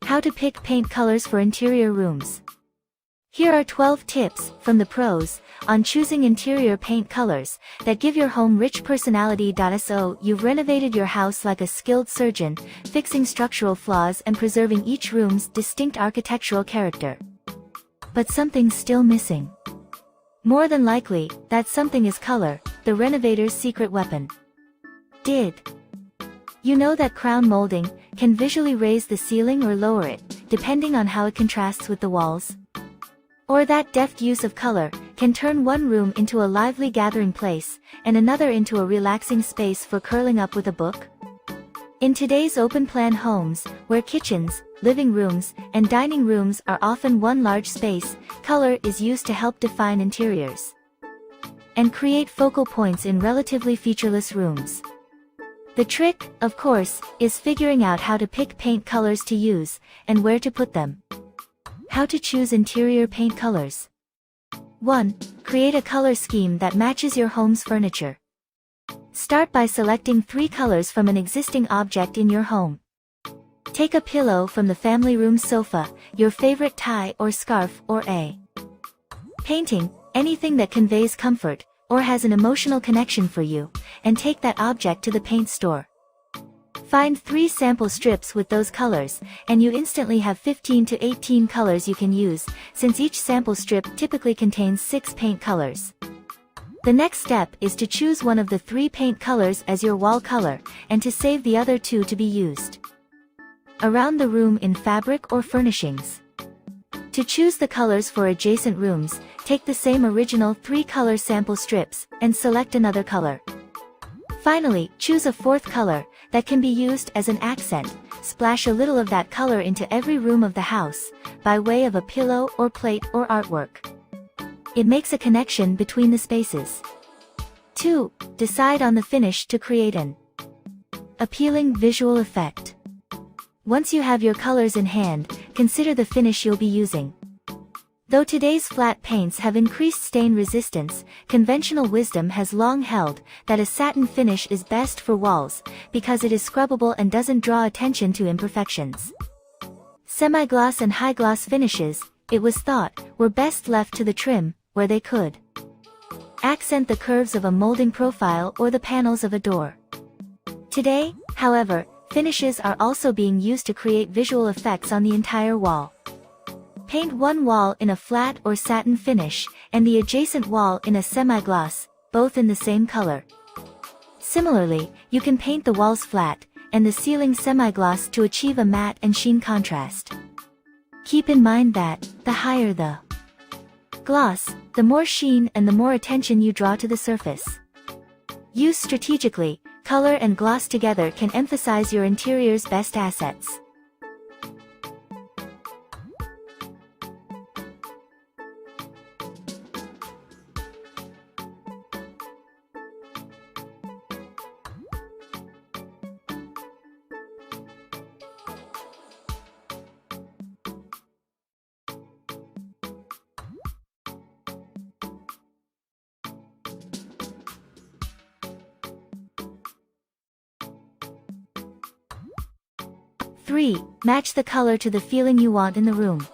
How to pick paint colors for interior rooms. Here are 12 tips, from the pros, on choosing interior paint colors, that give your home rich personality. So you've renovated your house like a skilled surgeon, fixing structural flaws and preserving each room's distinct architectural character. But something's still missing. More than likely, that something is color, the renovator's secret weapon. Did you know that crown molding can visually raise the ceiling or lower it, depending on how it contrasts with the walls? Or that deft use of color can turn one room into a lively gathering place, and another into a relaxing space for curling up with a book? In today's open-plan homes, where kitchens, living rooms, and dining rooms are often one large space, color is used to help define interiors and create focal points in relatively featureless rooms. The trick, of course, is figuring out how to pick paint colors to use, and where to put them. How to choose interior paint colors. 1. Create a color scheme that matches your home's furniture. Start by selecting 3 colors from an existing object in your home. Take a pillow from the family room sofa, your favorite tie or scarf, or a painting, anything that conveys comfort, or has an emotional connection for you, and take that object to the paint store. Find 3 sample strips with those colors, and you instantly have 15 to 18 colors you can use, since each sample strip typically contains 6 paint colors. The next step is to choose one of the 3 paint colors as your wall color, and to save the other 2 to be used around the room in fabric or furnishings. To choose the colors for adjacent rooms, take the same original 3-color sample strips, and select another color. Finally, choose a 4th color that can be used as an accent. Splash a little of that color into every room of the house, by way of a pillow or plate or artwork. It makes a connection between the spaces. 2. Decide on the finish to create an appealing visual effect. Once you have your colors in hand, consider the finish you'll be using. Though today's flat paints have increased stain resistance, conventional wisdom has long held that a satin finish is best for walls, because it is scrubbable and doesn't draw attention to imperfections. Semi-gloss and high-gloss finishes, it was thought, were best left to the trim, where they could accent the curves of a molding profile or the panels of a door. Today, however, finishes are also being used to create visual effects on the entire wall. Paint one wall in a flat or satin finish, and the adjacent wall in a semi-gloss, both in the same color. Similarly, you can paint the walls flat, and the ceiling semi-gloss to achieve a matte and sheen contrast. Keep in mind that, the higher the gloss, the more sheen and the more attention you draw to the surface. Used strategically, color and gloss together can emphasize your interior's best assets. Three. Match the color to the feeling you want in the room.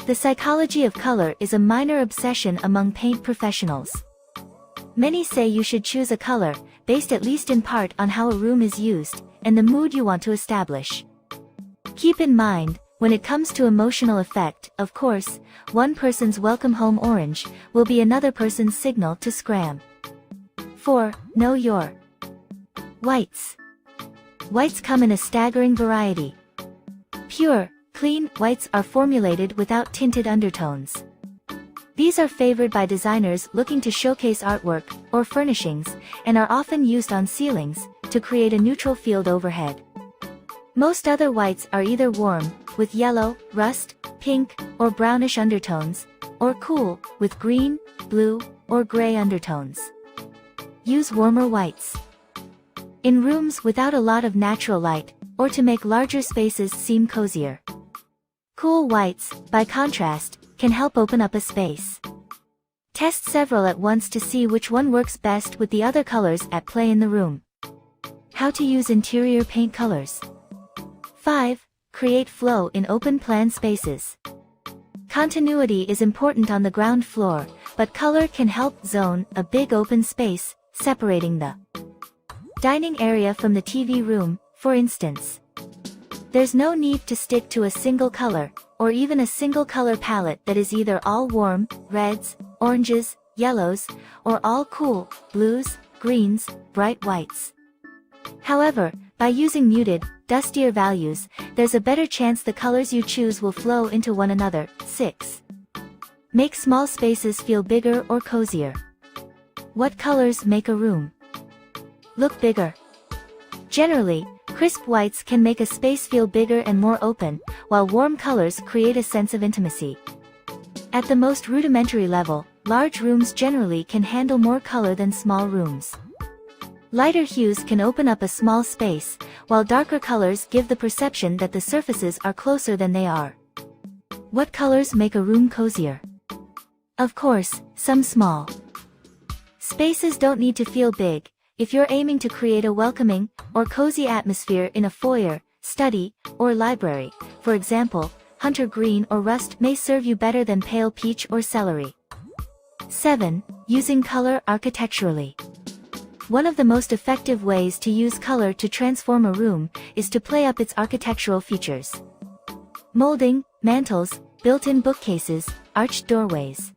The psychology of color is a minor obsession among paint professionals. Many say you should choose a color, based at least in part on how a room is used, and the mood you want to establish. Keep in mind, when it comes to emotional effect, of course, one person's welcome home orange will be another person's signal to scram. 4. Know your whites. Whites come in a staggering variety. Pure, clean whites are formulated without tinted undertones. These are favored by designers looking to showcase artwork or furnishings, and are often used on ceilings to create a neutral field overhead. Most other whites are either warm, with yellow, rust, pink, or brownish undertones, or cool, with green, blue, or gray undertones. Use warmer whites in rooms without a lot of natural light, or to make larger spaces seem cozier. Cool whites, by contrast, can help open up a space. Test several at once to see which one works best with the other colors at play in the room. How to use interior paint colors. 5. create flow in open plan spaces. Continuity is important on the ground floor, but color can help zone a big open space, separating the dining area from the TV room, for instance. There's no need to stick to a single color, or even a single color palette that is either all warm, reds, oranges, yellows, or all cool, blues, greens, bright whites. However, by using muted, dustier values, there's a better chance the colors you choose will flow into one another. 6. Make small spaces feel bigger or cozier. What colors make a room look bigger? Generally, crisp whites can make a space feel bigger and more open, while warm colors create a sense of intimacy. At the most rudimentary level, large rooms generally can handle more color than small rooms. Lighter hues can open up a small space, while darker colors give the perception that the surfaces are closer than they are. What colors make a room cozier? Of course, some small spaces don't need to feel big. If you're aiming to create a welcoming or cozy atmosphere in a foyer, study, or library, for example, hunter green or rust may serve you better than pale peach or celery. 7. Using color architecturally. One of the most effective ways to use color to transform a room is to play up its architectural features. Molding, mantels, built-in bookcases, arched doorways,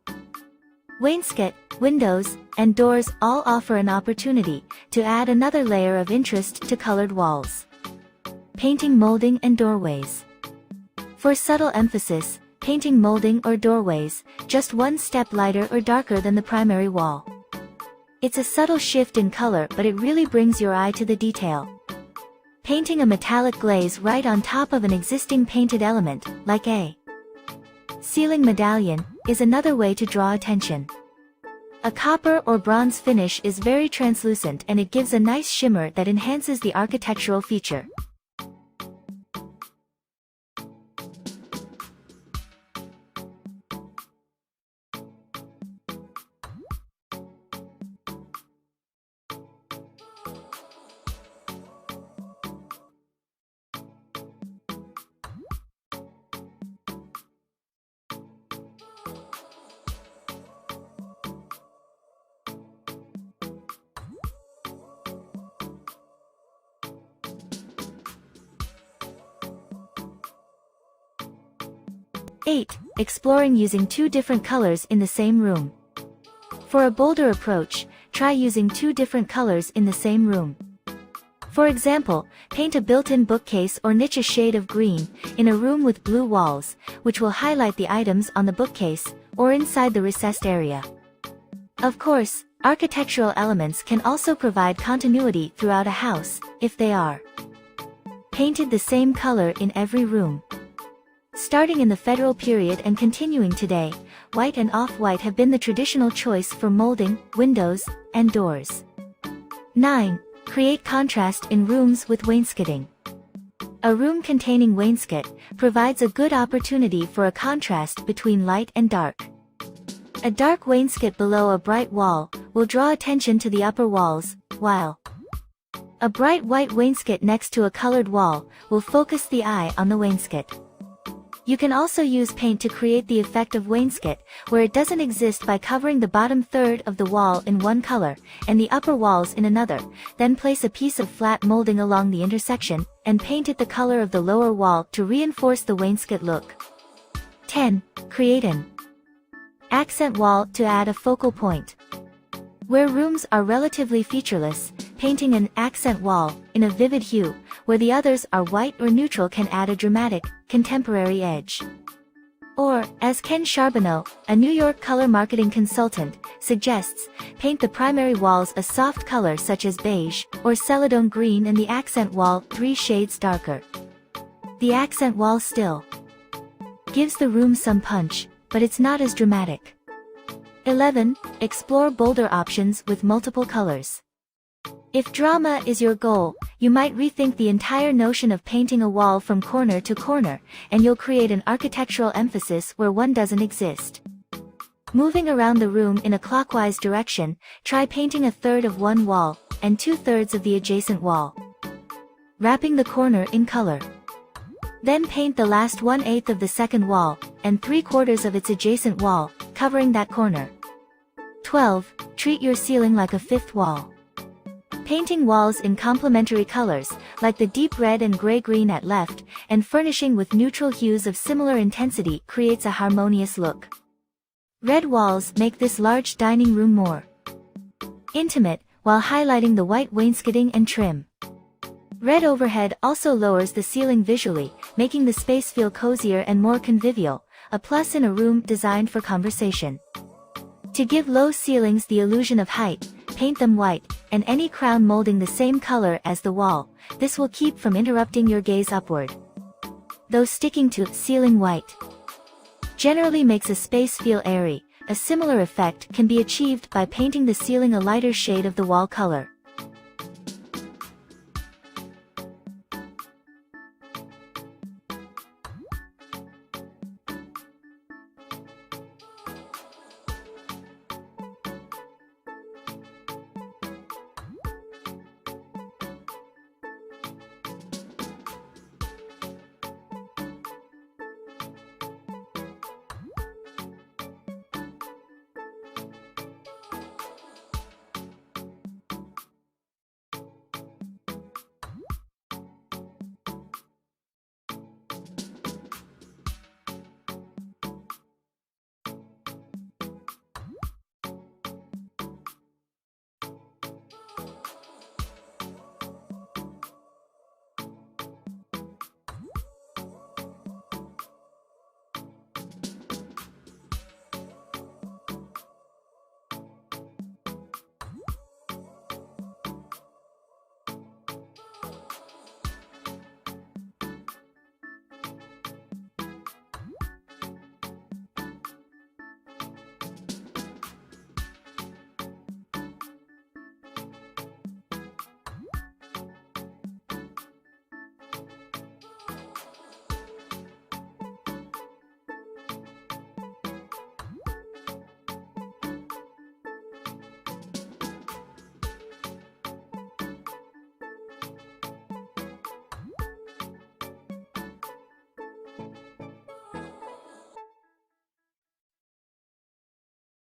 wainscot, windows, and doors all offer an opportunity to add another layer of interest to colored walls. Painting molding and doorways. For subtle emphasis, painting molding or doorways just one step lighter or darker than the primary wall. It's a subtle shift in color, but it really brings your eye to the detail. Painting a metallic glaze right on top of an existing painted element, like a ceiling medallion, is another way to draw attention. A copper or bronze finish is very translucent and it gives a nice shimmer that enhances the architectural feature. Eight. Exploring using two different colors in the same room. For a bolder approach, try using two different colors in the same room. For example, paint a built-in bookcase or niche a shade of green in a room with blue walls, which will highlight the items on the bookcase, or inside the recessed area. Of course, architectural elements can also provide continuity throughout a house, if they are painted the same color in every room. Starting in the Federal period and continuing today, white and off-white have been the traditional choice for molding, windows, and doors. 9. Create contrast in rooms with wainscoting. A room containing wainscot provides a good opportunity for a contrast between light and dark. A dark wainscot below a bright wall will draw attention to the upper walls, while a bright white wainscot next to a colored wall will focus the eye on the wainscot. You can also use paint to create the effect of wainscot, where it doesn't exist, by covering the bottom third of the wall in one color, and the upper walls in another, then place a piece of flat molding along the intersection, and paint it the color of the lower wall to reinforce the wainscot look. 10. Create an accent wall to add a focal point. Where rooms are relatively featureless, painting an accent wall in a vivid hue, where the others are white or neutral, can add a dramatic, contemporary edge. Or, as Ken Charbonneau, a New York color marketing consultant, suggests, paint the primary walls a soft color such as beige or celadon green and the accent wall 3 shades darker. The accent wall still gives the room some punch, but it's not as dramatic. 11. Explore bolder options with multiple colors. If drama is your goal, you might rethink the entire notion of painting a wall from corner to corner, and you'll create an architectural emphasis where one doesn't exist. Moving around the room in a clockwise direction, try painting a third of one wall, and 2/3 of the adjacent wall. Wrapping the corner in color. Then paint the last 1/8 of the second wall, and 3/4 of its adjacent wall, covering that corner. 12. Treat your ceiling like a fifth wall. Painting walls in complementary colors, like the deep red and gray-green at left, and furnishing with neutral hues of similar intensity creates a harmonious look. Red walls make this large dining room more intimate, while highlighting the white wainscoting and trim. Red overhead also lowers the ceiling visually, making the space feel cozier and more convivial, a plus in a room designed for conversation. To give low ceilings the illusion of height, paint them white, and any crown molding the same color as the wall. This will keep from interrupting your gaze upward. Though sticking to ceiling white generally makes a space feel airy, a similar effect can be achieved by painting the ceiling a lighter shade of the wall color.